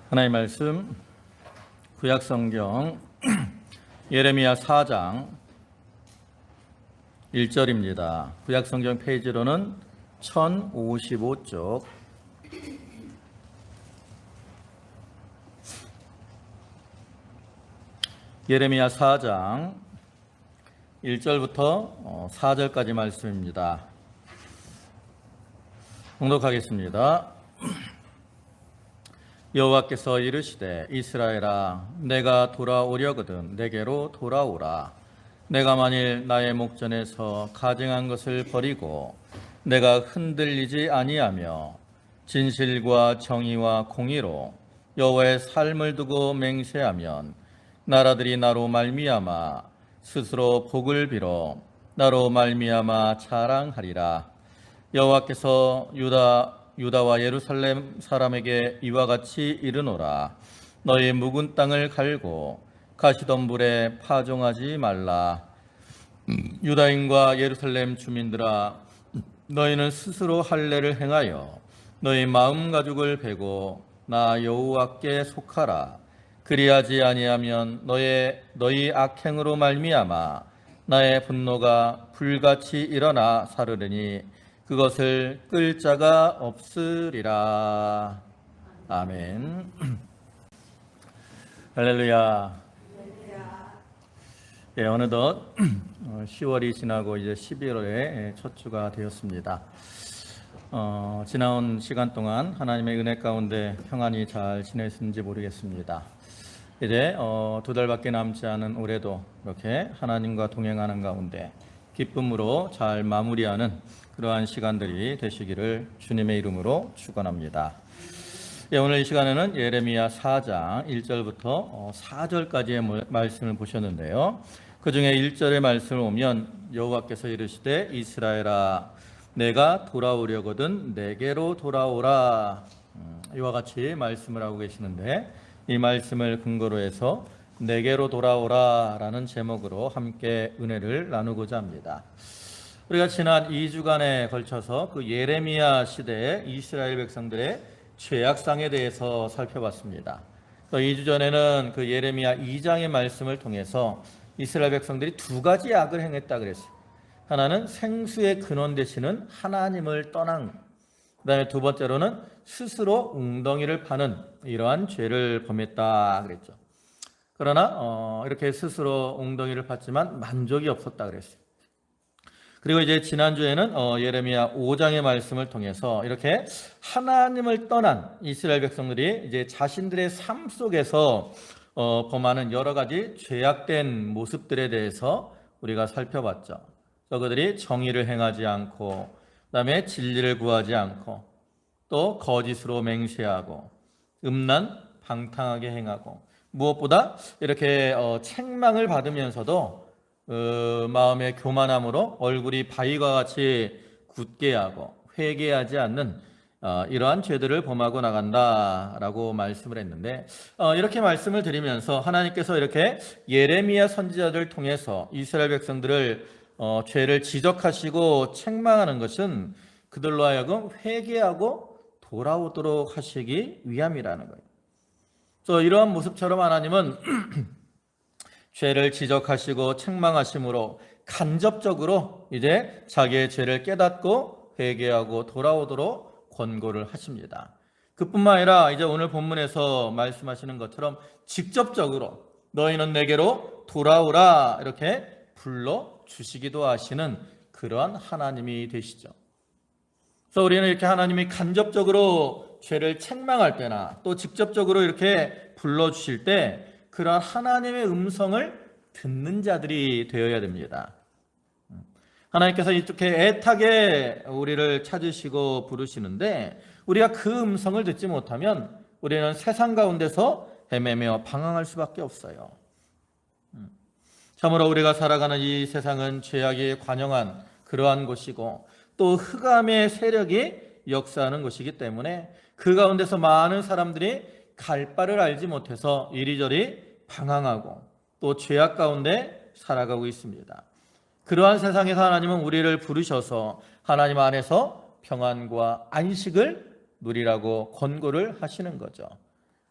하나님의 말씀 구약성경 예레미야 4장 1절입니다. 구약성경 페이지로는 1055쪽 예레미야 4장 1절부터 4절까지 말씀입니다. 봉독하겠습니다. 여호와께서 이르시되 이스라엘아 내가 돌아오려거든 내게로 돌아오라. 내가 만일 나의 목전에서 가증한 것을 버리고 내가 흔들리지 아니하며 진실과 정의와 공의로 여호와의 삶을 두고 맹세하면 나라들이 나로 말미암아 스스로 복을 빌어 나로 말미암아 자랑하리라. 여호와께서 유다와 예루살렘 사람에게 이와 같이 이르노라. 너희 묵은 땅을 갈고 가시덤불에 파종하지 말라. 유다인과 예루살렘 주민들아 너희는 스스로 할례를 행하여 너희 마음 가죽을 베고 나 여호와께 속하라. 그리하지 아니하면 너희 악행으로 말미암아 나의 분노가 불같이 일어나 사르르니 그것을 끌 자가 없으리라. 아멘. 할렐루야. 예, 어느덧 10월이 지나고 이제 11월에 첫 주가 되었습니다. 지나온 시간 동안 하나님의 은혜 가운데 평안히 잘 지냈는지 모르겠습니다. 이제 2달밖에 남지 않은 올해도 이렇게 하나님과 동행하는 가운데 기쁨으로 잘 마무리하는 그러한 시간들이 되시기를 주님의 이름으로 축원합니다. 예, 오늘 이 시간에는 예레미야 4장 1절부터 4절까지의 말씀을 보셨는데요. 그 중에 1절의 말씀을 보면 여호와께서 이르시되 이스라엘아 내가 돌아오려거든 내게로 돌아오라. 이와 같이 말씀을 하고 계시는데 이 말씀을 근거로 해서 내게로 돌아오라 라는 제목으로 함께 은혜를 나누고자 합니다. 우리가 지난 2주간에 걸쳐서 그 예레미야 시대의 이스라엘 백성들의 죄악상에 대해서 살펴봤습니다. 또 2주 전에는 그 예레미야 2장의 말씀을 통해서 이스라엘 백성들이 두 가지 악을 행했다 그랬어요. 하나는 생수의 근원 되시는 하나님을 떠난, 그 다음에 두 번째로는 스스로 웅덩이를 파는 이러한 죄를 범했다 그랬죠. 그러나 이렇게 스스로 웅덩이를 팠지만 만족이 없었다 그랬어요. 그리고 이제 지난주에는 예레미야 5장의 말씀을 통해서 이렇게 하나님을 떠난 이스라엘 백성들이 이제 자신들의 삶 속에서 범하는 여러 가지 죄악된 모습들에 대해서 우리가 살펴봤죠. 저그들이 정의를 행하지 않고 그다음에 진리를 구하지 않고 또 거짓으로 맹세하고 음란 방탕하게 행하고 무엇보다 이렇게 책망을 받으면서도 마음의 교만함으로 얼굴이 바위와 같이 굳게 하고 회개하지 않는 이러한 죄들을 범하고 나간다라고 말씀을 했는데 이렇게 말씀을 드리면서 하나님께서 이렇게 예레미야 선지자들을 통해서 이스라엘 백성들을 죄를 지적하시고 책망하는 것은 그들로 하여금 회개하고 돌아오도록 하시기 위함이라는 거예요. 그래서 이러한 모습처럼 하나님은 죄를 지적하시고 책망하심으로 간접적으로 이제 자기의 죄를 깨닫고 회개하고 돌아오도록 권고를 하십니다. 그뿐만 아니라 이제 오늘 본문에서 말씀하시는 것처럼 직접적으로 너희는 내게로 돌아오라 이렇게 불러주시기도 하시는 그러한 하나님이 되시죠. 그래서 우리는 이렇게 하나님이 간접적으로 죄를 책망할 때나 또 직접적으로 이렇게 불러주실 때 그러한 하나님의 음성을 듣는 자들이 되어야 됩니다. 하나님께서 이렇게 애타게 우리를 찾으시고 부르시는데 우리가 그 음성을 듣지 못하면 우리는 세상 가운데서 헤매며 방황할 수밖에 없어요. 참으로 우리가 살아가는 이 세상은 죄악이 관영한 그러한 곳이고 또 흑암의 세력이 역사하는 곳이기 때문에 그 가운데서 많은 사람들이 갈 바를 알지 못해서 이리저리 방황하고 또 죄악 가운데 살아가고 있습니다. 그러한 세상에서 하나님은 우리를 부르셔서 하나님 안에서 평안과 안식을 누리라고 권고를 하시는 거죠.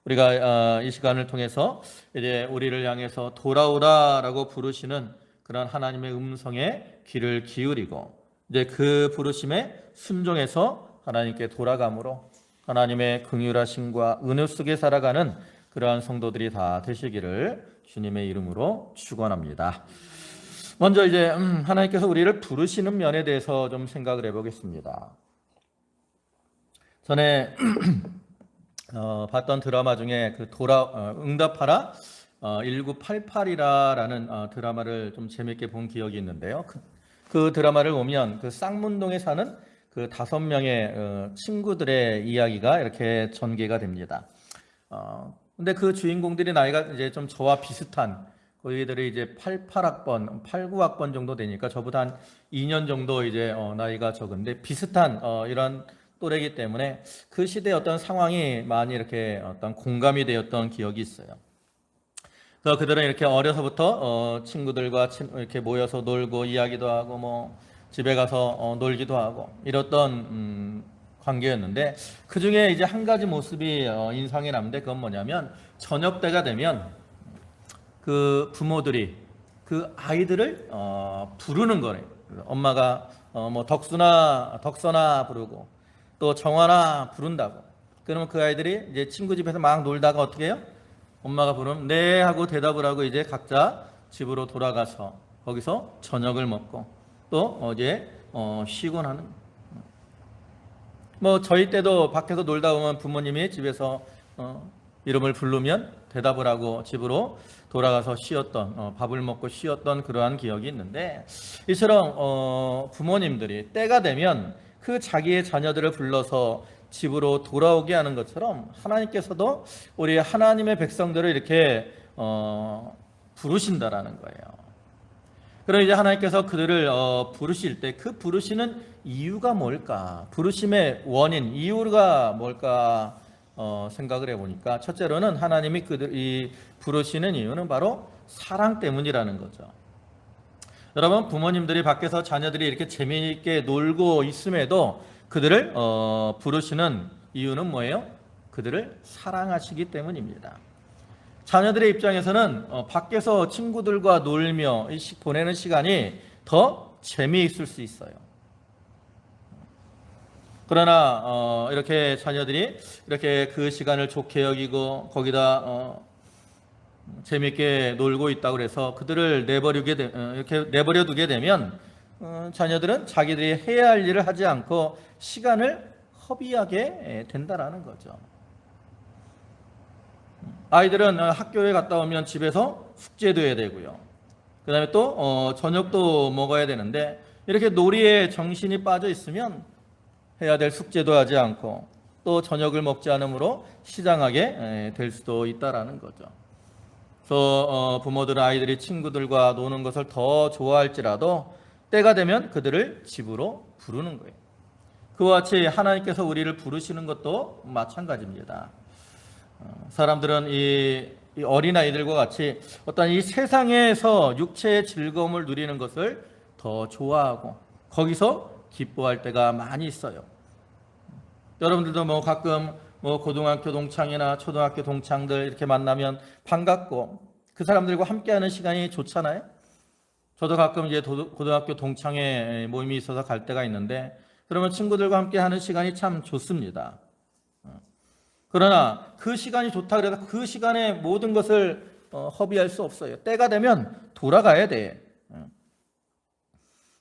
우리가 이 시간을 통해서 이제 우리를 향해서 돌아오라라고 부르시는 그런 하나님의 음성에 귀를 기울이고 이제 그 부르심에 순종해서 하나님께 돌아감으로 하나님의 긍휼하심과 은혜 속에 살아가는 그러한 성도들이 다 되시기를 주님의 이름으로 축원합니다. 먼저 이제 하나님께서 우리를 부르시는 면에 대해서 좀 생각을 해보겠습니다. 전에 봤던 드라마 중에 그 응답하라 1988이라는 드라마를 좀 재밌게 본 기억이 있는데요. 그 드라마를 보면 그 쌍문동에 사는 그 5명의 친구들의 이야기가 이렇게 전개가 됩니다. 근데 그 주인공들이 나이가 이제 좀 저와 비슷한 저희들이 이제 88학번, 89학번 정도 되니까 저보다 한 2년 정도 이제 나이가 적은데 비슷한 이런 또래이기 때문에 그 시대의 어떤 상황이 많이 이렇게 어떤 공감이 되었던 기억이 있어요. 그래서 그들은 이렇게 어려서부터 친구들과 이렇게 모여서 놀고 이야기도 하고 뭐 집에 가서 놀기도 하고 이랬던 관계였는데 그 중에 이제 한 가지 모습이 인상에 남는데 그건 뭐냐면 저녁 때가 되면 그 부모들이 그 아이들을 부르는 거래요. 엄마가 뭐 덕선아 부르고 또 정환아 부른다고. 그러면 그 아이들이 이제 친구 집에서 막 놀다가 어떻게 해요? 엄마가 부르면 네 하고 대답을 하고 이제 각자 집으로 돌아가서 거기서 저녁을 먹고 또 어제 쉬곤 하는. 뭐 저희 때도 밖에서 놀다 보면 부모님이 집에서 이름을 부르면 대답을 하고 집으로 돌아가서 쉬었던 밥을 먹고 쉬었던 그러한 기억이 있는데 이처럼 부모님들이 때가 되면 그 자기의 자녀들을 불러서 집으로 돌아오게 하는 것처럼 하나님께서도 우리 하나님의 백성들을 이렇게 부르신다라는 거예요. 그럼 이제 하나님께서 그들을 부르실 때 그 부르시는 이유가 뭘까? 부르심의 원인, 이유가 뭘까? 생각을 해보니까 첫째로는 하나님이 그들이 부르시는 이유는 바로 사랑 때문이라는 거죠. 여러분 부모님들이 밖에서 자녀들이 이렇게 재미있게 놀고 있음에도 그들을 부르시는 이유는 뭐예요? 그들을 사랑하시기 때문입니다. 자녀들의 입장에서는 밖에서 친구들과 놀며 보내는 시간이 더 재미있을 수 있어요. 그러나 이렇게 자녀들이 이렇게 그 시간을 좋게 여기고 거기다 재미있게 놀고 있다고 해서 그들을 이렇게 내버려 두게 되면 자녀들은 자기들이 해야 할 일을 하지 않고 시간을 허비하게 된다라는 거죠. 아이들은 학교에 갔다 오면 집에서 숙제도 해야 되고요. 그 다음에 또 저녁도 먹어야 되는데 이렇게 놀이에 정신이 빠져 있으면 해야 될 숙제도 하지 않고 또 저녁을 먹지 않으므로 시장하게 될 수도 있다라는 거죠. 그래서 부모들은 아이들이 친구들과 노는 것을 더 좋아할지라도 때가 되면 그들을 집으로 부르는 거예요. 그와 같이 하나님께서 우리를 부르시는 것도 마찬가지입니다. 사람들은 이 어린아이들과 같이 어떤 이 세상에서 육체의 즐거움을 누리는 것을 더 좋아하고 거기서 기뻐할 때가 많이 있어요. 여러분들도 뭐 가끔 뭐 고등학교 동창이나 초등학교 동창들 이렇게 만나면 반갑고 그 사람들과 함께하는 시간이 좋잖아요. 저도 가끔 이제 고등학교 동창회 모임이 있어서 갈 때가 있는데 그러면 친구들과 함께하는 시간이 참 좋습니다. 그러나 그 시간이 좋다 그래서 그 시간에 모든 것을 허비할 수 없어요. 때가 되면 돌아가야 돼.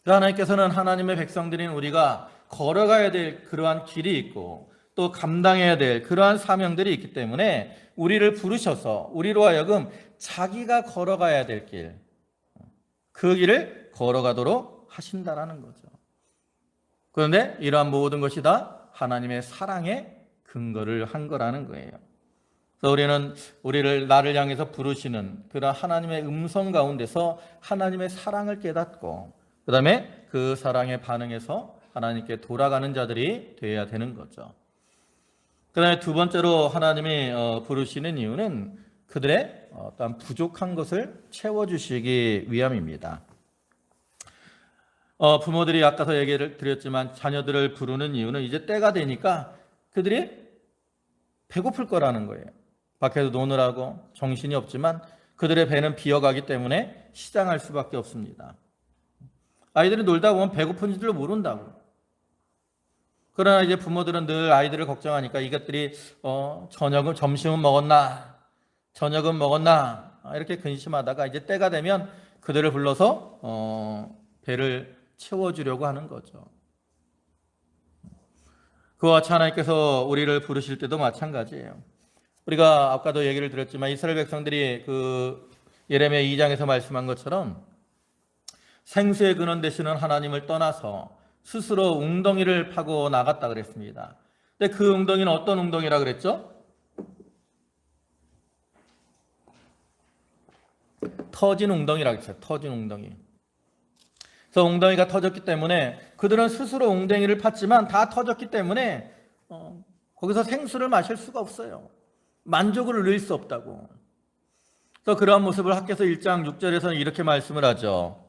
하나님께서는 하나님의 백성들인 우리가 걸어가야 될 그러한 길이 있고 또 감당해야 될 그러한 사명들이 있기 때문에 우리를 부르셔서 우리로 하여금 자기가 걸어가야 될 길, 그 길을 걸어가도록 하신다라는 거죠. 그런데 이러한 모든 것이 다 하나님의 사랑에 근거를 한 거라는 거예요. 그래서 우리는 나를 향해서 부르시는 그런 하나님의 음성 가운데서 하나님의 사랑을 깨닫고 그 다음에 그 사랑에 반응해서 하나님께 돌아가는 자들이 되어야 되는 거죠. 그 다음에 두 번째로 하나님이 부르시는 이유는 그들의 어떤 부족한 것을 채워주시기 위함입니다. 부모들이 아까서 얘기를 드렸지만 자녀들을 부르는 이유는 이제 때가 되니까 그들이 배고플 거라는 거예요. 밖에서 노느라고 정신이 없지만 그들의 배는 비어가기 때문에 시장할 수밖에 없습니다. 아이들이 놀다 보면 배고픈 줄도 모른다고. 그러나 이제 부모들은 늘 아이들을 걱정하니까 이것들이 점심은 먹었나, 저녁은 먹었나 이렇게 근심하다가 이제 때가 되면 그들을 불러서 배를 채워주려고 하는 거죠. 그와 같이 하나님께서 우리를 부르실 때도 마찬가지예요. 우리가 아까도 얘기를 드렸지만 이스라엘 백성들이 그 예레미야 2장에서 말씀한 것처럼 생수의 근원 되시는 하나님을 떠나서 스스로 웅덩이를 파고 나갔다 그랬습니다. 근데 그 웅덩이는 어떤 웅덩이라 그랬죠? 터진 웅덩이라 그랬어요. 터진 웅덩이. 그래서 웅덩이가 터졌기 때문에 그들은 스스로 웅덩이를 팠지만 다 터졌기 때문에 거기서 생수를 마실 수가 없어요. 만족을 누릴 수 없다고. 그래서 그러한 모습을 학개서 1장 6절에서는 이렇게 말씀을 하죠.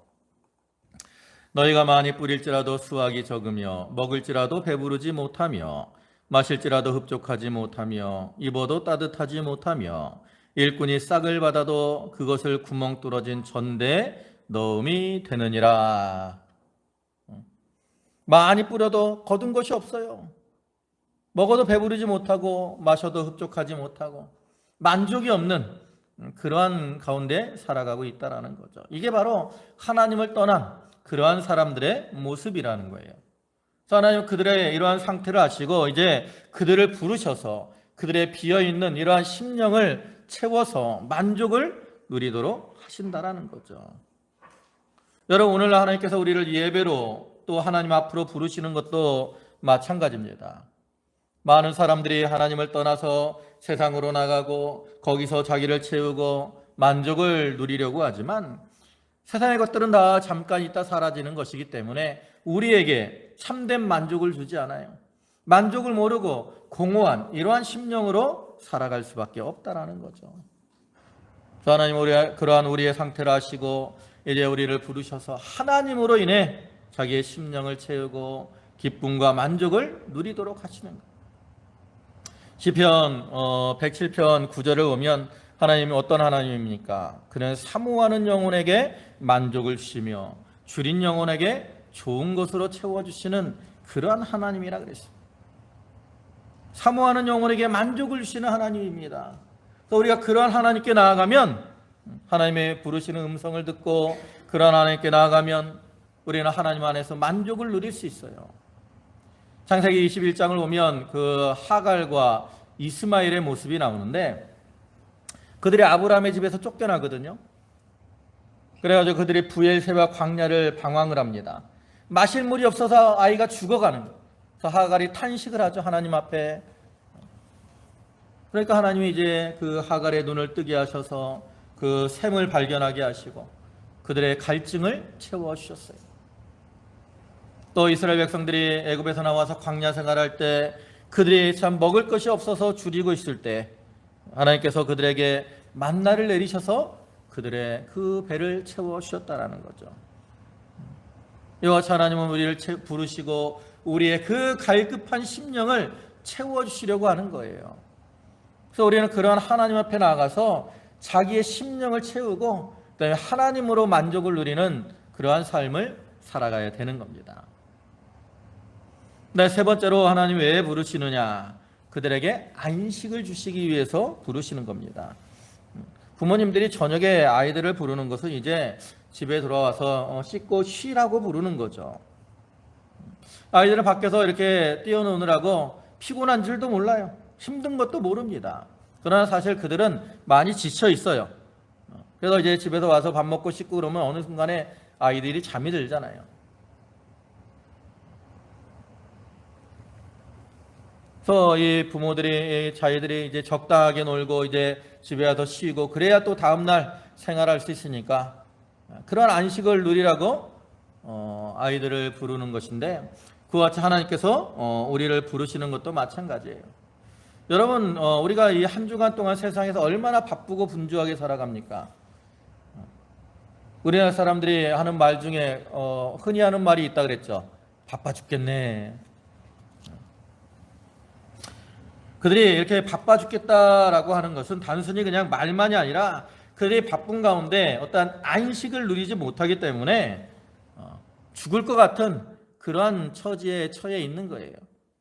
너희가 많이 뿌릴지라도 수확이 적으며 먹을지라도 배부르지 못하며 마실지라도 흡족하지 못하며 입어도 따뜻하지 못하며 일꾼이 싹을 받아도 그것을 구멍 뚫어진 전대에 넣음이 되느니라. 많이 뿌려도 거둔 것이 없어요. 먹어도 배부르지 못하고 마셔도 흡족하지 못하고 만족이 없는 그러한 가운데 살아가고 있다는 거죠. 이게 바로 하나님을 떠난 그러한 사람들의 모습이라는 거예요. 그래서 하나님 그들의 이러한 상태를 아시고 이제 그들을 부르셔서 그들의 비어있는 이러한 심령을 채워서 만족을 누리도록 하신다라는 거죠. 여러분 오늘 하나님께서 우리를 예배로 또 하나님 앞으로 부르시는 것도 마찬가지입니다. 많은 사람들이 하나님을 떠나서 세상으로 나가고 거기서 자기를 채우고 만족을 누리려고 하지만 세상의 것들은 다 잠깐 있다 사라지는 것이기 때문에 우리에게 참된 만족을 주지 않아요. 만족을 모르고 공허한 이러한 심령으로 살아갈 수밖에 없다라는 거죠. 하나님 그러한 우리의 상태를 아시고 이제 우리를 부르셔서 하나님으로 인해 자기의 심령을 채우고 기쁨과 만족을 누리도록 하시는 거예요. 시편 107편 9절을 보면 하나님이 어떤 하나님입니까? 그는 사모하는 영혼에게 만족을 주시며 줄인 영혼에게 좋은 것으로 채워주시는 그러한 하나님이라 그랬습니다. 사모하는 영혼에게 만족을 주시는 하나님입니다. 그래서 우리가 그러한 하나님께 나아가면 하나님의 부르시는 음성을 듣고 그러한 하나님께 나아가면 우리는 하나님 안에서 만족을 누릴 수 있어요. 창세기 21장을 보면 그 하갈과 이스마엘의 모습이 나오는데 그들이 아브라함의 집에서 쫓겨나거든요. 그래가지고 그들이 부엘세바 광야를 방황을 합니다. 마실 물이 없어서 아이가 죽어가는 거예요. 그래서 하갈이 탄식을 하죠. 하나님 앞에. 그러니까 하나님이 이제 그 하갈의 눈을 뜨게 하셔서 그 샘을 발견하게 하시고 그들의 갈증을 채워주셨어요. 또 이스라엘 백성들이 애굽에서 나와서 광야 생활할 때 그들이 참 먹을 것이 없어서 줄이고 있을 때 하나님께서 그들에게 만나를 내리셔서 그들의 그 배를 채워주셨다라는 거죠. 이와 같이 하나님은 우리를 부르시고 우리의 그 갈급한 심령을 채워주시려고 하는 거예요. 그래서 우리는 그러한 하나님 앞에 나아가서 자기의 심령을 채우고 그다음에 하나님으로 만족을 누리는 그러한 삶을 살아가야 되는 겁니다. 네, 세 번째로 하나님 왜 부르시느냐? 그들에게 안식을 주시기 위해서 부르시는 겁니다. 부모님들이 저녁에 아이들을 부르는 것은 이제 집에 돌아와서 씻고 쉬라고 부르는 거죠. 아이들은 밖에서 이렇게 뛰어노느라고 피곤한 줄도 몰라요. 힘든 것도 모릅니다. 그러나 사실 그들은 많이 지쳐 있어요. 그래서 이제 집에서 와서 밥 먹고 씻고 그러면 어느 순간에 아이들이 잠이 들잖아요. 그래서 이 부모들이 자기들이 이제 적당하게 놀고 이제 집에 와서 쉬고 그래야 또 다음날 생활할 수 있으니까 그런 안식을 누리라고 아이들을 부르는 것인데 그와 같이 하나님께서 우리를 부르시는 것도 마찬가지예요. 여러분 우리가 이 한 주간 동안 세상에서 얼마나 바쁘고 분주하게 살아갑니까? 우리나라 사람들이 하는 말 중에 흔히 하는 말이 있다 그랬죠. 바빠 죽겠네. 그들이 이렇게 바빠 죽겠다라고 하는 것은 단순히 그냥 말만이 아니라 그들이 바쁜 가운데 어떠한 안식을 누리지 못하기 때문에 죽을 것 같은 그러한 처지에 처해 있는 거예요.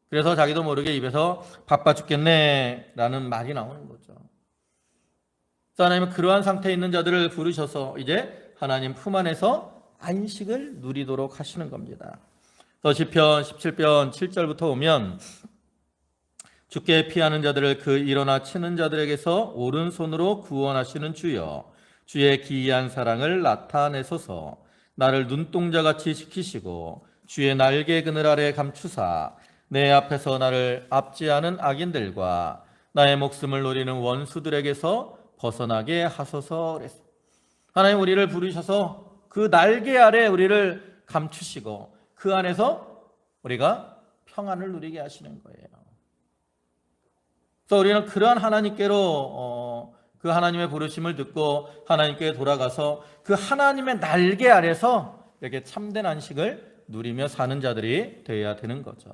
그래서 자기도 모르게 입에서 바빠 죽겠네 라는 말이 나오는 거죠. 하나님은 그러한 상태에 있는 자들을 부르셔서 이제 하나님 품 안에서 안식을 누리도록 하시는 겁니다. 시편 17편 7절부터 오면 주께 피하는 자들을 그 일어나 치는 자들에게서 오른손으로 구원하시는 주여, 주의 기이한 사랑을 나타내소서. 나를 눈동자같이 지키시고 주의 날개 그늘 아래 감추사 내 앞에서 나를 압제하는 악인들과 나의 목숨을 노리는 원수들에게서 벗어나게 하소서. 하나님 우리를 부르셔서 그 날개 아래 우리를 감추시고 그 안에서 우리가 평안을 누리게 하시는 거예요. 그래서 우리는 그러한 하나님께로 그 하나님의 부르심을 듣고 하나님께 돌아가서 그 하나님의 날개 아래서 이렇게 참된 안식을 누리며 사는 자들이 되어야 되는 거죠.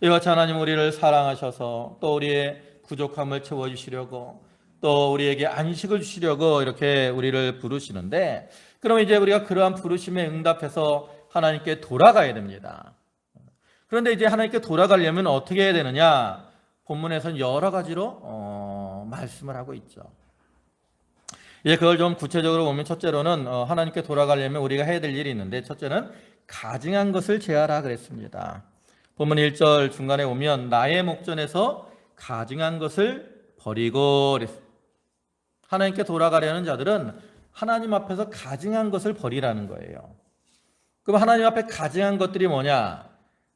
이같이 하나님 우리를 사랑하셔서 또 우리의 부족함을 채워주시려고 또 우리에게 안식을 주시려고 이렇게 우리를 부르시는데, 그럼 이제 우리가 그러한 부르심에 응답해서 하나님께 돌아가야 됩니다. 그런데 이제 하나님께 돌아가려면 어떻게 해야 되느냐? 본문에서는 여러 가지로 말씀을 하고 있죠. 이제 그걸 좀 구체적으로 보면 첫째로는 하나님께 돌아가려면 우리가 해야 될 일이 있는데, 첫째는 가증한 것을 제하라 그랬습니다. 본문 1절 중간에 오면 나의 목전에서 가증한 것을 버리고 그랬습니다. 하나님께 돌아가려는 자들은 하나님 앞에서 가증한 것을 버리라는 거예요. 그럼 하나님 앞에 가증한 것들이 뭐냐?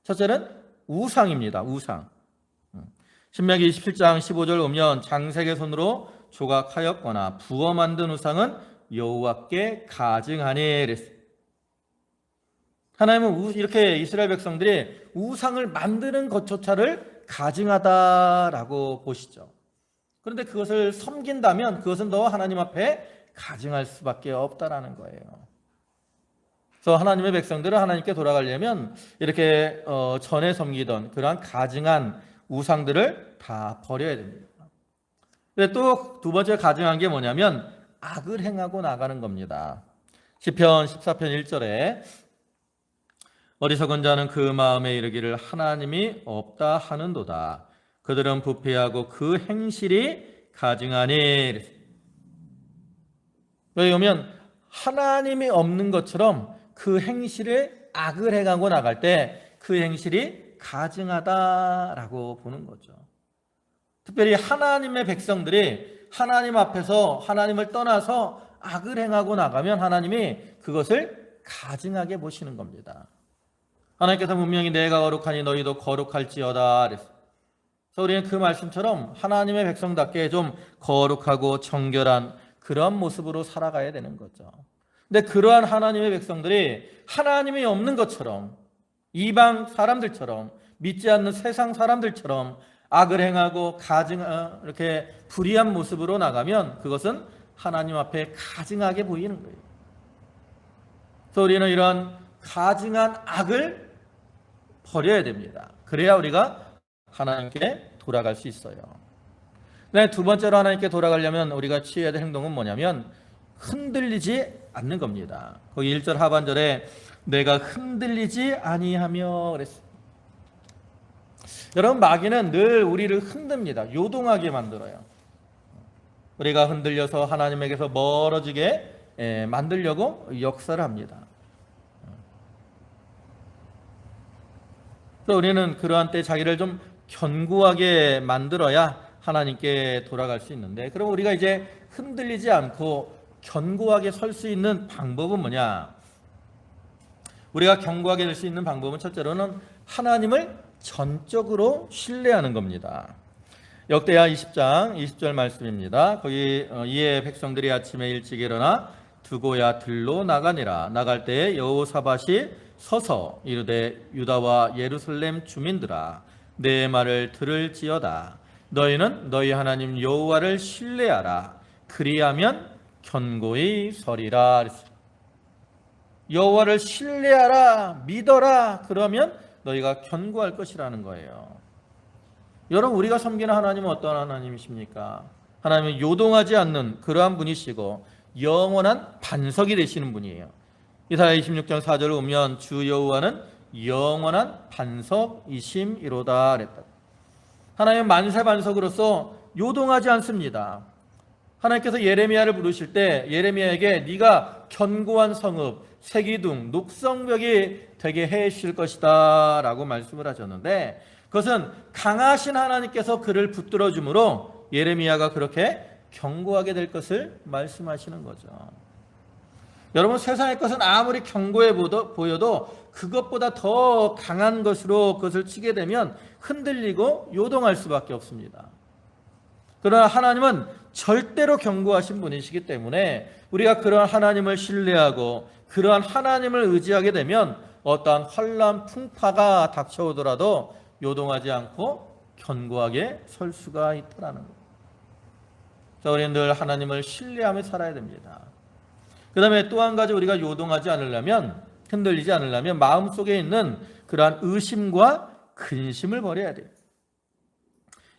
첫째는 우상입니다. 우상. 신명기 27장 15절 보면 장색의 손으로 조각하였거나 부어 만든 우상은 여호와께 가증하니 그랬어요. 하나님은 이렇게 이스라엘 백성들이 우상을 만드는 것조차를 가증하다라고 보시죠. 그런데 그것을 섬긴다면 그것은 너 하나님 앞에 가증할 수밖에 없다라는 거예요. 그래서 하나님의 백성들은 하나님께 돌아가려면 이렇게 전에 섬기던 그러한 가증한 우상들을 다 버려야 됩니다. 근데 또 두 번째 가증한 게 뭐냐면 악을 행하고 나가는 겁니다. 시편 14편 1절에 어리석은 자는 그 마음에 이르기를 하나님이 없다 하는도다. 그들은 부패하고 그 행실이 가증하니. 여기 보면 하나님이 없는 것처럼 그 행실에 악을 행하고 나갈 때 그 행실이 가증하다라고 보는 거죠. 특별히 하나님의 백성들이 하나님 앞에서 하나님을 떠나서 악을 행하고 나가면 하나님이 그것을 가증하게 보시는 겁니다. 하나님께서 분명히 내가 거룩하니 너희도 거룩할지어다 그랬어요. 그래서 우리는 그 말씀처럼 하나님의 백성답게 좀 거룩하고 정결한 그러한 모습으로 살아가야 되는 거죠. 근데 그러한 하나님의 백성들이 하나님이 없는 것처럼 이방 사람들처럼 믿지 않는 세상 사람들처럼 악을 행하고 이렇게 불의한 모습으로 나가면 그것은 하나님 앞에 가증하게 보이는 거예요. 그래서 우리는 이런 가증한 악을 버려야 됩니다. 그래야 우리가 하나님께 돌아갈 수 있어요. 네, 두 번째로 하나님께 돌아가려면 우리가 취해야 될 행동은 뭐냐면 흔들리지 않는 겁니다. 거기 1절 하반절에 내가 흔들리지 아니하며 그랬어요. 여러분, 마귀는 늘 우리를 흔듭니다. 요동하게 만들어요. 우리가 흔들려서 하나님에게서 멀어지게 만들려고 역사를 합니다. 그래서 우리는 그러한 때 자기를 좀 견고하게 만들어야 하나님께 돌아갈 수 있는데, 그럼 우리가 이제 흔들리지 않고 견고하게 설 수 있는 방법은 뭐냐? 우리가 견고하게 될 수 있는 방법은 첫째로는 하나님을 전적으로 신뢰하는 겁니다. 역대하 20장 20절 말씀입니다. 거기 이에 백성들이 아침에 일찍 일어나 두고야 들로 나가니라. 나갈 때에 여호사밧이 서서 이르되 유다와 예루살렘 주민들아 내 말을 들을지어다. 너희는 너희 하나님 여호와를 신뢰하라. 그리하면 견고히 서리라. 여호와를 신뢰하라, 믿어라. 그러면 너희가 견고할 것이라는 거예요. 여러분, 우리가 섬기는 하나님은 어떤 하나님이십니까? 하나님은 요동하지 않는 그러한 분이시고 영원한 반석이 되시는 분이에요. 이사야 26장 4절을 보면 주 여호와는 영원한 반석이심이로다 그랬다. 하나님은 만세 반석으로서 요동하지 않습니다. 하나님께서 예레미야를 부르실 때 예레미야에게 네가 견고한 성읍, 세기둥, 녹성벽이 되게 해 주실 것이다 라고 말씀을 하셨는데, 그것은 강하신 하나님께서 그를 붙들어 주므로 예레미야가 그렇게 견고하게 될 것을 말씀하시는 거죠. 여러분, 세상의 것은 아무리 견고해 보여도 그것보다 더 강한 것으로 그것을 치게 되면 흔들리고 요동할 수밖에 없습니다. 그러나 하나님은 절대로 견고하신 분이시기 때문에 우리가 그러한 하나님을 신뢰하고 그러한 하나님을 의지하게 되면 어떠한 환난 풍파가 닥쳐오더라도 요동하지 않고 견고하게 설 수가 있다는 것. 자, 우리는 늘 하나님을 신뢰하며 살아야 됩니다. 그 다음에 또 한 가지, 우리가 요동하지 않으려면, 흔들리지 않으려면 마음속에 있는 그러한 의심과 근심을 버려야 돼요.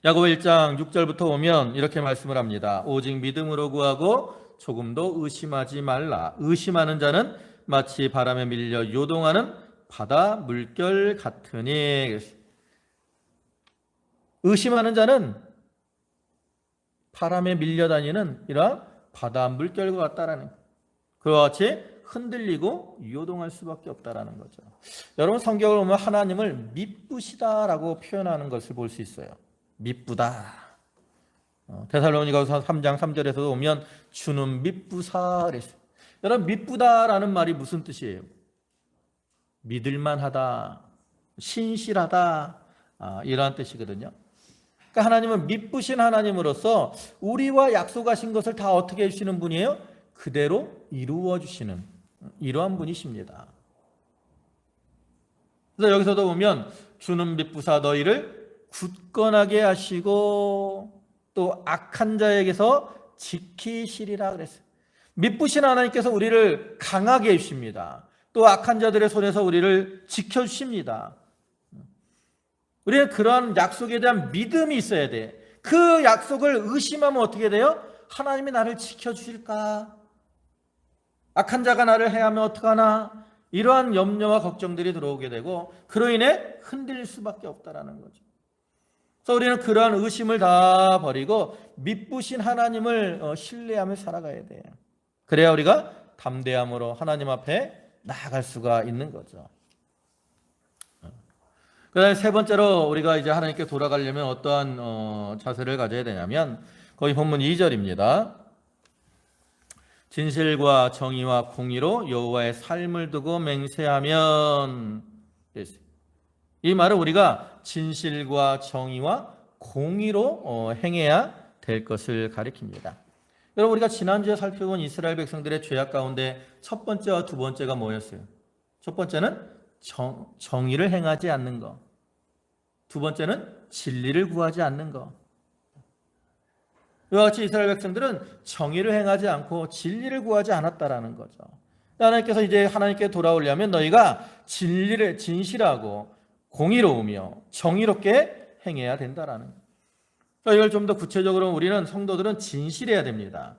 야고보 1장 6절부터 보면 이렇게 말씀을 합니다. 오직 믿음으로 구하고 조금도 의심하지 말라. 의심하는 자는 마치 바람에 밀려 요동하는 바다 물결 같으니. 의심하는 자는 바람에 밀려다니는 이러한 바다 물결과 같다라는, 그와 같이 흔들리고 요동할 수밖에 없다라는 거죠. 여러분, 성경을 보면 하나님을 미쁘시다라고 표현하는 것을 볼 수 있어요. 미쁘다. 데살로니가서 3장 3절에서도 보면 주는 미쁘사 그랬어요. 여러분, 미쁘다라는 말이 무슨 뜻이에요? 믿을만하다, 신실하다, 이러한 뜻이거든요. 그러니까 하나님은 미쁘신 하나님으로서 우리와 약속하신 것을 다 어떻게 해주시는 분이에요? 그대로 이루어 주시는 이러한 분이십니다. 그래서 여기서도 보면 주는 미쁘사 너희를 굳건하게 하시고 또 악한 자에게서 지키시리라 그랬어요. 미쁘신 하나님께서 우리를 강하게 해주십니다. 또 악한 자들의 손에서 우리를 지켜주십니다. 우리는 그러한 약속에 대한 믿음이 있어야 돼. 그 약속을 의심하면 어떻게 돼요? 하나님이 나를 지켜주실까? 악한 자가 나를 해하면 어떡하나? 이러한 염려와 걱정들이 들어오게 되고 그로 인해 흔들릴 수밖에 없다는 거죠. 그래서 우리는 그러한 의심을 다 버리고 미쁘신 하나님을 신뢰하며 살아가야 돼요. 그래야 우리가 담대함으로 하나님 앞에 나아갈 수가 있는 거죠. 그 다음에 세 번째로 우리가 이제 하나님께 돌아가려면 어떠한 자세를 가져야 되냐면 거기 본문 2절입니다. 진실과 정의와 공의로 여호와의 삶을 두고 맹세하면, 이 말은 우리가 진실과 정의와 공의로 행해야 될 것을 가리킵니다. 여러분, 우리가 지난주에 살펴본 이스라엘 백성들의 죄악 가운데 첫 번째와 두 번째가 뭐였어요? 첫 번째는 정의를 행하지 않는 것, 두 번째는 진리를 구하지 않는 것. 이와 같이 이스라엘 백성들은 정의를 행하지 않고 진리를 구하지 않았다라는 거죠. 하나님께서 이제 하나님께 돌아오려면 너희가 진리를 진실하고 공의로우며 정의롭게 행해야 된다라는 거예요. 이걸 좀 더 구체적으로 우리는 성도들은 진실해야 됩니다.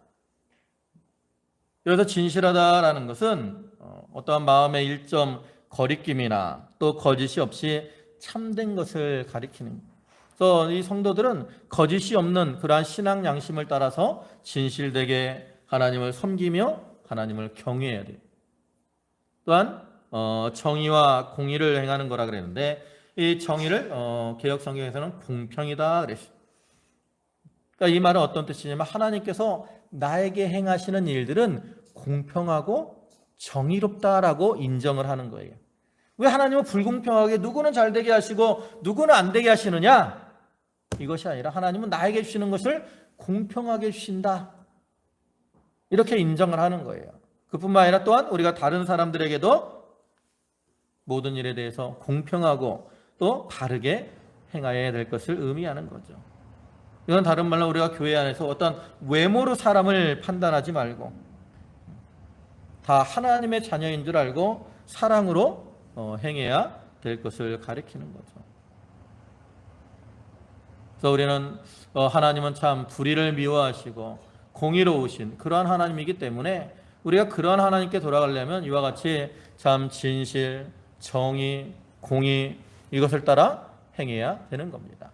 여기서 진실하다라는 것은 어떠한 마음의 일점 거리낌이나 또 거짓이 없이 참된 것을 가리키는 거예요. 그래서 이 성도들은 거짓이 없는 그러한 신앙 양심을 따라서 진실되게 하나님을 섬기며 하나님을 경외해야 돼요. 또한 정의와 공의를 행하는 거라 그랬는데 이 정의를 개역 성경에서는 공평이다 그랬어요. 그러니까 이 말은 어떤 뜻이냐면 하나님께서 나에게 행하시는 일들은 공평하고 정의롭다라고 인정을 하는 거예요. 왜 하나님은 불공평하게 누구는 잘 되게 하시고 누구는 안 되게 하시느냐? 이것이 아니라 하나님은 나에게 주시는 것을 공평하게 주신다. 이렇게 인정을 하는 거예요. 그뿐만 아니라 또한 우리가 다른 사람들에게도 모든 일에 대해서 공평하고 또 바르게 행하여야 될 것을 의미하는 거죠. 이건 다른 말로 우리가 교회 안에서 어떤 외모로 사람을 판단하지 말고 다 하나님의 자녀인 줄 알고 사랑으로 행해야 될 것을 가리키는 거죠. 그래서 우리는 하나님은 참 불의를 미워하시고 공의로우신 그러한 하나님이기 때문에 우리가 그러한 하나님께 돌아가려면 이와 같이 참 진실, 정의, 공의 이것을 따라 행해야 되는 겁니다.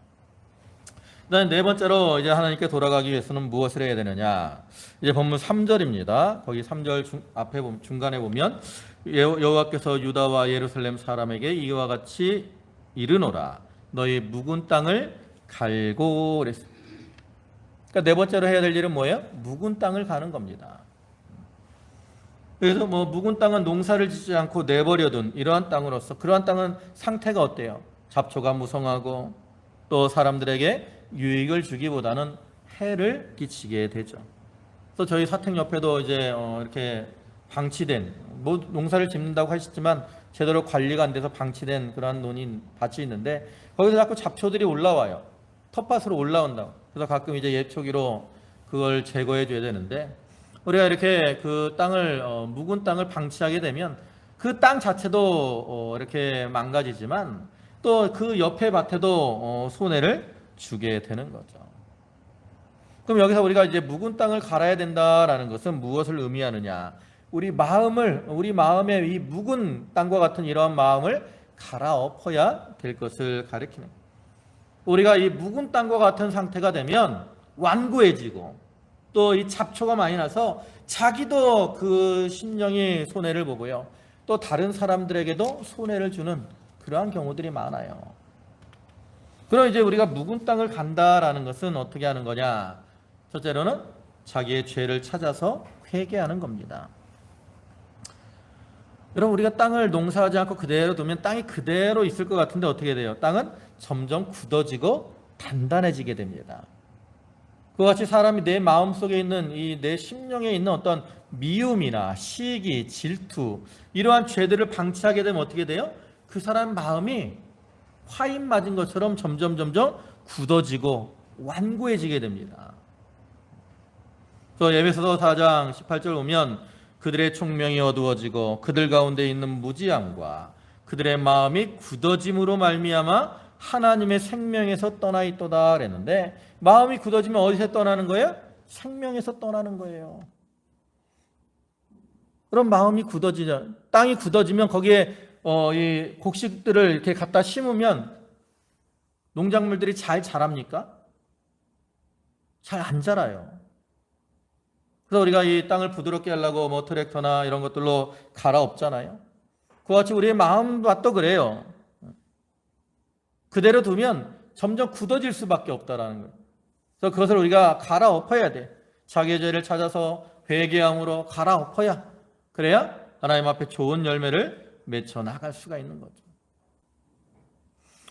그다음에 네 번째로 이제 하나님께 돌아가기 위해서는 무엇을 해야 되느냐? 이제 본문 3절입니다. 거기 3절 앞에 중간에 보면 여호와께서 유다와 예루살렘 사람에게 이와 같이 이르노라 너희 묵은 땅을 갈고 그랬습니다. 그러니까 네 번째로 해야 될 일은 뭐예요? 묵은 땅을 가는 겁니다. 그래서 묵은 땅은 농사를 짓지 않고 내버려둔 이러한 땅으로서 그러한 땅은 상태가 어때요? 잡초가 무성하고 또 사람들에게 유익을 주기보다는 해를 끼치게 되죠. 그래서 저희 사택 옆에도 이제 이렇게 방치된 농사를 짓는다고 하시지만 제대로 관리가 안 돼서 방치된 그런 밭이 있는데 거기서 자꾸 잡초들이 올라와요. 텃밭으로 올라온다고. 그래서 가끔 이제 예초기로 그걸 제거해 줘야 되는데 우리가 이렇게 그 땅을 묵은 땅을 방치하게 되면 그 땅 자체도 이렇게 망가지지만 또 그 옆에 밭에도 손해를 주게 되는 거죠. 그럼 여기서 우리가 이제 묵은 땅을 갈아야 된다라는 것은 무엇을 의미하느냐? 우리 마음의 이 묵은 땅과 같은 이러한 마음을 갈아엎어야 될 것을 가리키는 거예요. 우리가 이 묵은 땅과 같은 상태가 되면 완고해지고 또 이 잡초가 많이 나서 자기도 그 심령이 손해를 보고요. 또 다른 사람들에게도 손해를 주는 그러한 경우들이 많아요. 그럼 이제 우리가 묵은 땅을 간다라는 것은 어떻게 하는 거냐? 첫째로는 자기의 죄를 찾아서 회개하는 겁니다. 여러분 우리가 땅을 농사하지 않고 그대로 두면 땅이 그대로 있을 것 같은데 어떻게 돼요? 땅은 점점 굳어지고 단단해지게 됩니다. 그와 같이 사람이 내 마음속에 있는 내 심령에 있는 어떤 미움이나 시기, 질투 이러한 죄들을 방치하게 되면 어떻게 돼요? 그 사람 마음이 화인 맞은 것처럼 점점 굳어지고 완고해지게 됩니다. 그래서 에베소서 4장 18절 보면 그들의 총명이 어두워지고 그들 가운데 있는 무지함과 그들의 마음이 굳어짐으로 말미암아 하나님의 생명에서 떠나 있도다 그랬는데 마음이 굳어지면 어디서 떠나는 거예요? 생명에서 떠나는 거예요. 그럼 마음이 굳어지면 땅이 굳어지면 거기에 이 곡식들을 이렇게 갖다 심으면 농작물들이 잘 자랍니까? 잘 안 자라요. 그래서 우리가 이 땅을 부드럽게 하려고 트랙터나 이런 것들로 갈아엎잖아요. 그와 같이 우리의 마음도 그래요. 그대로 두면 점점 굳어질 수밖에 없다라는 거예요. 그래서 그것을 우리가 갈아엎어야 돼. 자기의 죄를 찾아서 회개함으로 갈아엎어야 그래야 하나님 앞에 좋은 열매를 맺혀 나갈 수가 있는 거죠.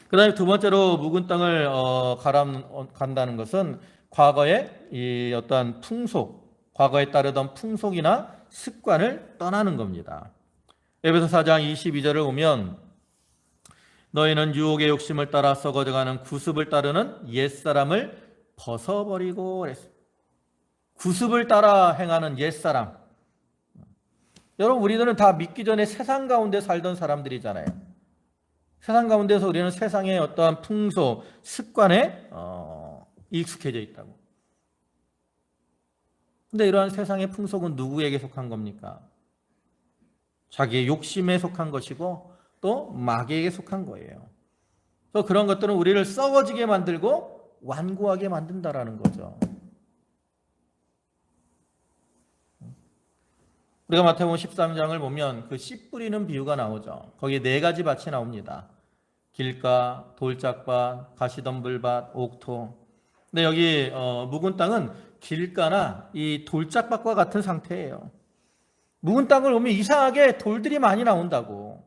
그 다음에 두 번째로 묵은 땅을 간다는 것은 과거의 이 어떠한 과거에 따르던 풍속이나 습관을 떠나는 겁니다. 에베소 4장 22절을 보면 너희는 유혹의 욕심을 따라 썩어져가는 구습을 따르는 옛사람을 벗어버리고 그랬어요. 구습을 따라 행하는 옛사람. 여러분 우리들은 다 믿기 전에 세상 가운데 살던 사람들이잖아요. 세상 가운데서 우리는 세상의 어떠한 풍속, 습관에 익숙해져 있다고. 근데 이러한 세상의 풍속은 누구에게 속한 겁니까? 자기의 욕심에 속한 것이고 또 마귀에게 속한 거예요. 그래서 그런 것들은 우리를 썩어지게 만들고 완고하게 만든다라는 거죠. 우리가 마태복음 13장을 보면 그 씨 뿌리는 비유가 나오죠. 거기에 네 가지 밭이 나옵니다. 길가, 돌짝밭, 가시덤불밭, 옥토. 근데 여기 묵은 땅은 길가나 이 돌짝밭과 같은 상태예요. 묵은 땅을 보면 이상하게 돌들이 많이 나온다고.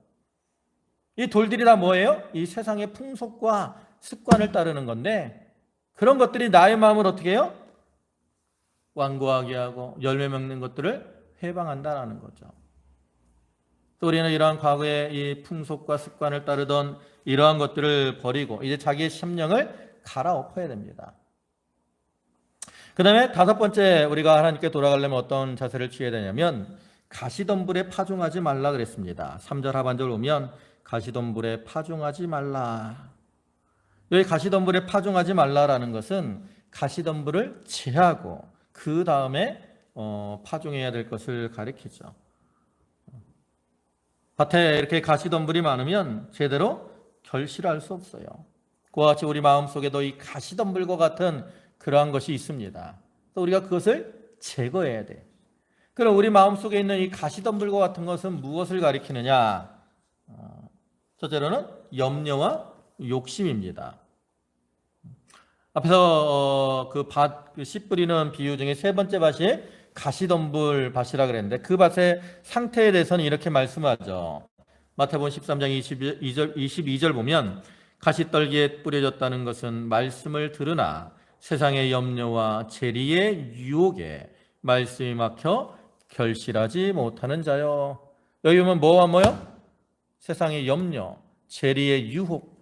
이 돌들이 다 뭐예요? 이 세상의 풍속과 습관을 따르는 건데 그런 것들이 나의 마음을 어떻게 해요? 완고하게 하고 열매 맺는 것들을 해방한다라는 거죠. 또 우리는 이러한 과거의 이 풍속과 습관을 따르던 이러한 것들을 버리고 이제 자기의 심령을 갈아엎어야 됩니다. 그 다음에 다섯 번째 우리가 하나님께 돌아가려면 어떤 자세를 취해야 되냐면 가시덤불에 파종하지 말라 그랬습니다. 3절 하반절 보면 가시덤불에 파종하지 말라. 여기 가시덤불에 파종하지 말라라는 것은 가시덤불을 제하고 그 다음에 파종해야 될 것을 가리키죠. 밭에 이렇게 가시덤불이 많으면 제대로 결실할 수 없어요. 그와 같이 우리 마음속에도 이 가시덤불과 같은 그러한 것이 있습니다. 또 우리가 그것을 제거해야 돼. 그럼 우리 마음속에 있는 이 가시덤불과 같은 것은 무엇을 가리키느냐? 첫째로는 염려와 욕심입니다. 앞에서 그 씨 뿌리는 비유 중에 세 번째 밭이 가시덤불 밭이라 그랬는데 그 밭의 상태에 대해서는 이렇게 말씀하죠. 마태복음 13장 22절 보면 가시떨기에 뿌려졌다는 것은 말씀을 들으나 세상의 염려와 재리의 유혹에 말씀이 막혀 결실하지 못하는 자요. 여기 보면 뭐와 뭐요? 세상의 염려, 재리의 유혹,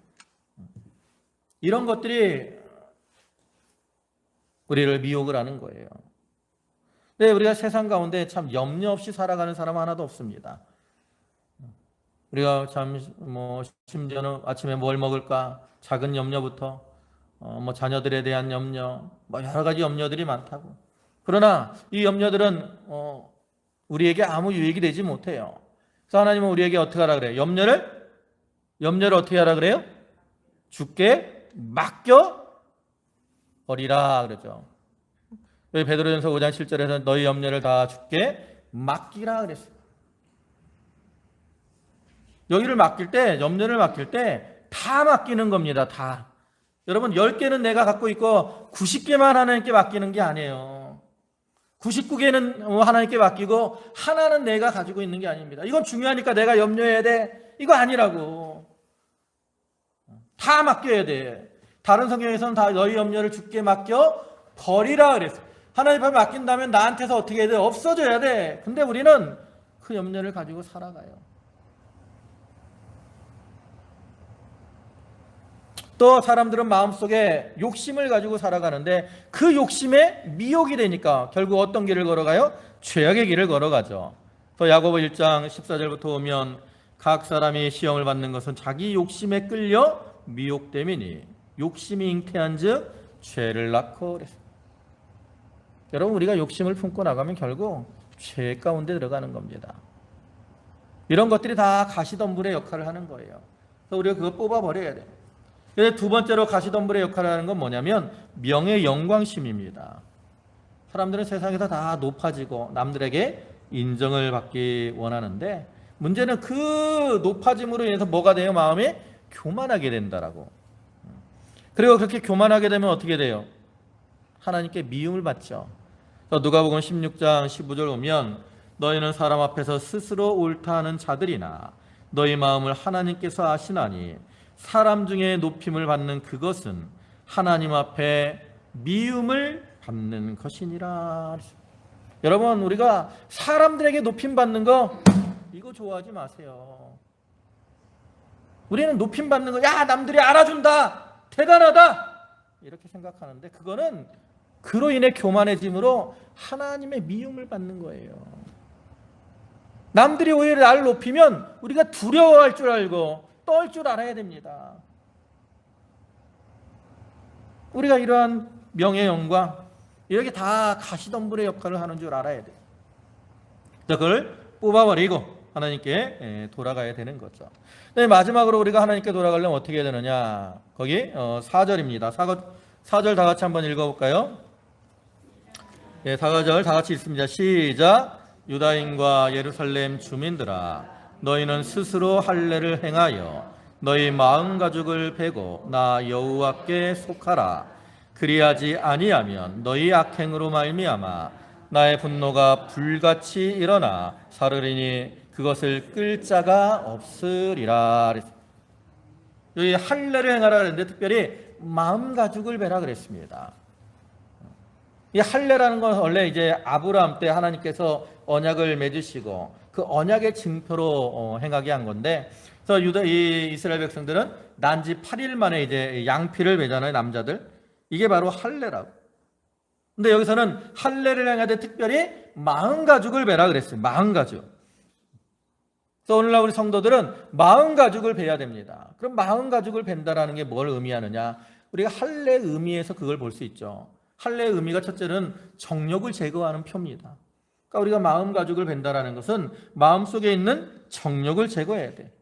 이런 것들이 우리를 미혹을 하는 거예요. 네, 우리가 세상 가운데 참 염려 없이 살아가는 사람 하나도 없습니다. 우리가 참 심지어는 아침에 뭘 먹을까 작은 염려부터 자녀들에 대한 염려, 여러 가지 염려들이 많다고. 그러나 이 염려들은 우리에게 아무 유익이 되지 못해요. 그래서 하나님은 우리에게 어떻게 하라 그래요? 염려를 어떻게 하라 그래요? 주께 맡겨 버리라 그러죠. 여기 베드로전서 5장 7절에서 너희 염려를 다 주께 맡기라 그랬어요. 여기를 맡길 때, 염려를 맡길 때 다 맡기는 겁니다. 다. 여러분 10개는 내가 갖고 있고 90개만 하나님께 맡기는 게 아니에요. 99개는 하나님께 맡기고 하나는 내가 가지고 있는 게 아닙니다. 이건 중요하니까 내가 염려해야 돼. 이거 아니라고. 다 맡겨야 돼. 다른 성경에서는 다 너희 염려를 주께 맡겨 버리라 그랬어요. 하나님 앞에 맡긴다면 나한테서 어떻게 해야 돼? 없어져야 돼. 근데 우리는 그 염려를 가지고 살아가요. 또 사람들은 마음속에 욕심을 가지고 살아가는데 그 욕심에 미혹이 되니까 결국 어떤 길을 걸어가요? 죄악의 길을 걸어가죠. 또 야고보 1장 14절부터 보면 각 사람이 시험을 받는 것은 자기 욕심에 끌려 미혹됨이니 욕심이 잉태한 즉 죄를 낳고 그랬어요. 여러분 우리가 욕심을 품고 나가면 결국 죄 가운데 들어가는 겁니다. 이런 것들이 다 가시덤불의 역할을 하는 거예요. 그래서 우리가 그거 뽑아버려야 돼요. 두 번째로 가시덤불의 역할을 하는 건 뭐냐면 명예 영광심입니다. 사람들은 세상에서 다 높아지고 남들에게 인정을 받기 원하는데 문제는 그 높아짐으로 인해서 뭐가 돼요? 마음이 교만하게 된다라고. 그리고 그렇게 교만하게 되면 어떻게 돼요? 하나님께 미움을 받죠. 누가복음 16장 15절 보면 너희는 사람 앞에서 스스로 옳다 하는 자들이나 너희 마음을 하나님께서 아시나니 사람 중에 높임을 받는 그것은 하나님 앞에 미움을 받는 것이니라. 여러분 우리가 사람들에게 높임 받는 거 이거 좋아하지 마세요. 우리는 높임 받는 거 야 남들이 알아준다 대단하다 이렇게 생각하는데 그거는 그로 인해 교만해짐으로 하나님의 미움을 받는 거예요. 남들이 오히려 나를 높이면 우리가 두려워할 줄 알고 떨 줄 알아야 됩니다. 우리가 이러한 명예 영광 이렇게 다 가시덤불의 역할을 하는 줄 알아야 돼요. 그걸 뽑아버리고 하나님께 돌아가야 되는 거죠. 네, 마지막으로 우리가 하나님께 돌아가려면 어떻게 해야 되느냐? 거기 4절입니다. 4절 다 같이 한번 읽어볼까요? 네, 4절 다 같이 읽습니다. 시작. 유다인과 예루살렘 주민들아 너희는 스스로 할례를 행하여 너희 마음 가죽을 베고 나 여호와께 속하라. 그리하지 아니하면 너희 악행으로 말미암아 나의 분노가 불같이 일어나 사르리니 그것을 끌 자가 없으리라. 여기 할례를 행하라 그랬는데 특별히 마음 가죽을 베라 그랬습니다. 이 할례라는 건 원래 이제 아브라함 때 하나님께서 언약을 맺으시고 그 언약의 증표로 행하게 한 건데, 그래서 이 이스라엘 백성들은 난지 8일 만에 이제 양피를 베잖아요, 남자들. 이게 바로 할례라고. 근데 여기서는 할례를 행하되 특별히 마음 가죽을 베라 그랬어요. 마음 가죽. 그래서 오늘날 우리 성도들은 마음 가죽을 베야 됩니다. 그럼 마음 가죽을 벤다라는 게 뭘 의미하느냐? 우리가 할례 의미에서 그걸 볼 수 있죠. 할례 의미가 첫째는 정욕을 제거하는 표입니다. 그러니까 우리가 마음 가죽을 벤다라는 것은 마음속에 있는 정욕을 제거해야 돼.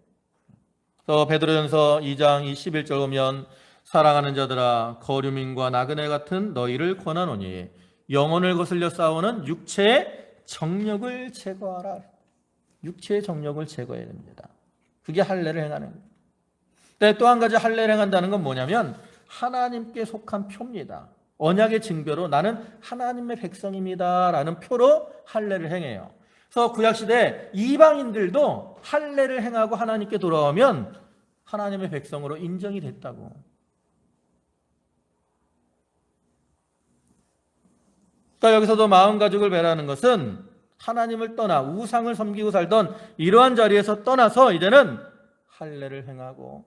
또 베드로전서 2장 21절 보면 사랑하는 자들아 거류민과 나그네 같은 너희를 권하노니 영혼을 거슬려 싸우는 육체의 정욕을 제거하라. 육체의 정욕을 제거해야 됩니다. 그게 할례를 행하는 거예요. 근데 또 한 가지 할례를 행한다는 건 뭐냐면 하나님께 속한 표입니다. 언약의 증거로 나는 하나님의 백성입니다 라는 표로 할례를 행해요. 그래서 구약시대 이방인들도 할례를 행하고 하나님께 돌아오면 하나님의 백성으로 인정이 됐다고. 그러니까 여기서도 마음 가죽을 베라는 것은 하나님을 떠나 우상을 섬기고 살던 이러한 자리에서 떠나서 이제는 할례를 행하고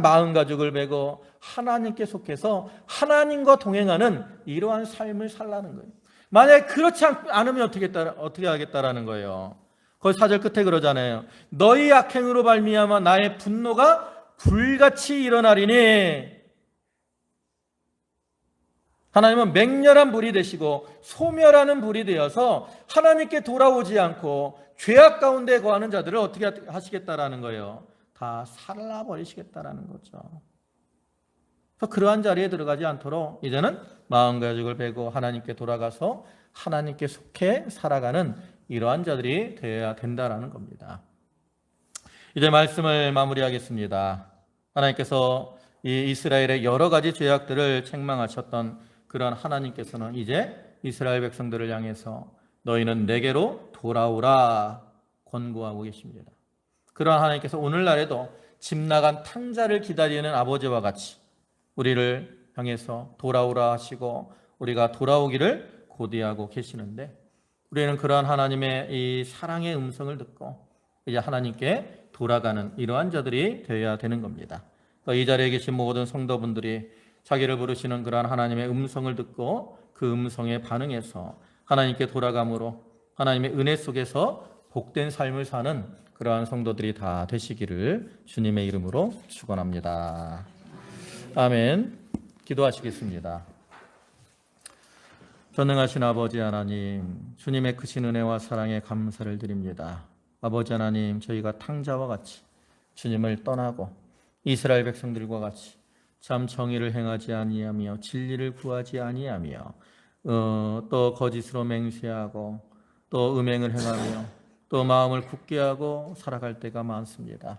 마음 가죽을 베고 하나님께 속해서 하나님과 동행하는 이러한 삶을 살라는 거예요. 만약에 그렇지 않으면 어떻게 하겠다라는 거예요. 거기 4절 끝에 그러잖아요. 너희 악행으로 발미암아 나의 분노가 불같이 일어나리니. 하나님은 맹렬한 불이 되시고 소멸하는 불이 되어서 하나님께 돌아오지 않고 죄악 가운데 거하는 자들을 어떻게 하시겠다라는 거예요. 다 살라버리시겠다라는 거죠. 그래서 그러한 자리에 들어가지 않도록 이제는 마음 가죽을 베고 하나님께 돌아가서 하나님께 속해 살아가는 이러한 자들이 되어야 된다라는 겁니다. 이제 말씀을 마무리하겠습니다. 하나님께서 이 이스라엘의 여러 가지 죄악들을 책망하셨던 그런 하나님께서는 이제 이스라엘 백성들을 향해서 너희는 내게로 돌아오라 권고하고 계십니다. 그러한 하나님께서 오늘날에도 집 나간 탕자를 기다리는 아버지와 같이 우리를 향해서 돌아오라 하시고 우리가 돌아오기를 고대하고 계시는데 우리는 그러한 하나님의 이 사랑의 음성을 듣고 이제 하나님께 돌아가는 이러한 자들이 되어야 되는 겁니다. 이 자리에 계신 모든 성도분들이 자기를 부르시는 그러한 하나님의 음성을 듣고 그 음성에 반응해서 하나님께 돌아감으로 하나님의 은혜 속에서 복된 삶을 사는 그러한 성도들이 다 되시기를 주님의 이름으로 축원합니다. 아멘. 기도하시겠습니다. 전능하신 아버지 하나님, 주님의 크신 은혜와 사랑에 감사를 드립니다. 아버지 하나님, 저희가 탕자와 같이 주님을 떠나고 이스라엘 백성들과 같이 참 정의를 행하지 아니하며 진리를 구하지 아니하며 또 거짓으로 맹세하고 또 음행을 행하며 또 마음을 굳게 하고 살아갈 때가 많습니다.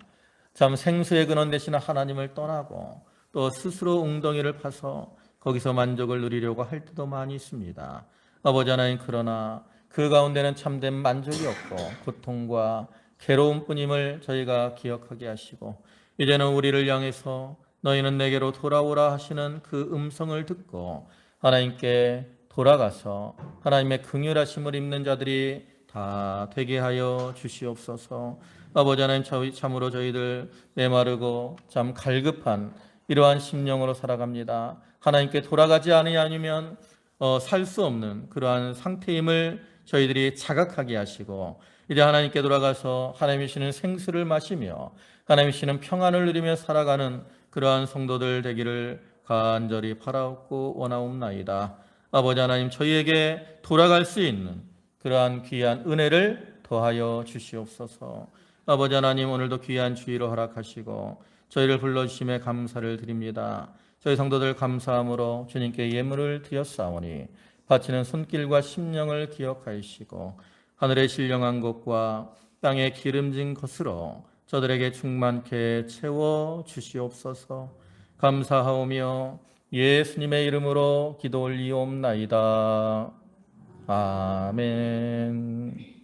참 생수의 근원 되시는 하나님을 떠나고 또 스스로 웅덩이를 파서 거기서 만족을 누리려고 할 때도 많이 있습니다. 아버지 하나님, 그러나 그 가운데는 참된 만족이 없고 고통과 괴로움뿐임을 저희가 기억하게 하시고 이제는 우리를 향해서 너희는 내게로 돌아오라 하시는 그 음성을 듣고 하나님께 돌아가서 하나님의 긍휼하심을 입는 자들이 다 되게 하여 주시옵소서. 아버지 하나님, 참으로 저희들 메마르고 참 갈급한 이러한 심령으로 살아갑니다. 하나님께 돌아가지 아니면 살 수 없는 그러한 상태임을 저희들이 자각하게 하시고 이제 하나님께 돌아가서 하나님이 주시는 생수를 마시며 하나님이 주시는 평안을 누리며 살아가는 그러한 성도들 되기를 간절히 바라옵고 원하옵나이다. 아버지 하나님, 저희에게 돌아갈 수 있는 그러한 귀한 은혜를 더하여 주시옵소서. 아버지 하나님, 오늘도 귀한 주의로 허락하시고 저희를 불러주심에 감사를 드립니다. 저희 성도들 감사함으로 주님께 예물을 드렸사오니 바치는 손길과 심령을 기억하시고 하늘의 신령한 것과 땅의 기름진 것으로 저들에게 충만케 채워 주시옵소서. 감사하오며 예수님의 이름으로 기도 올리옵나이다. 아멘.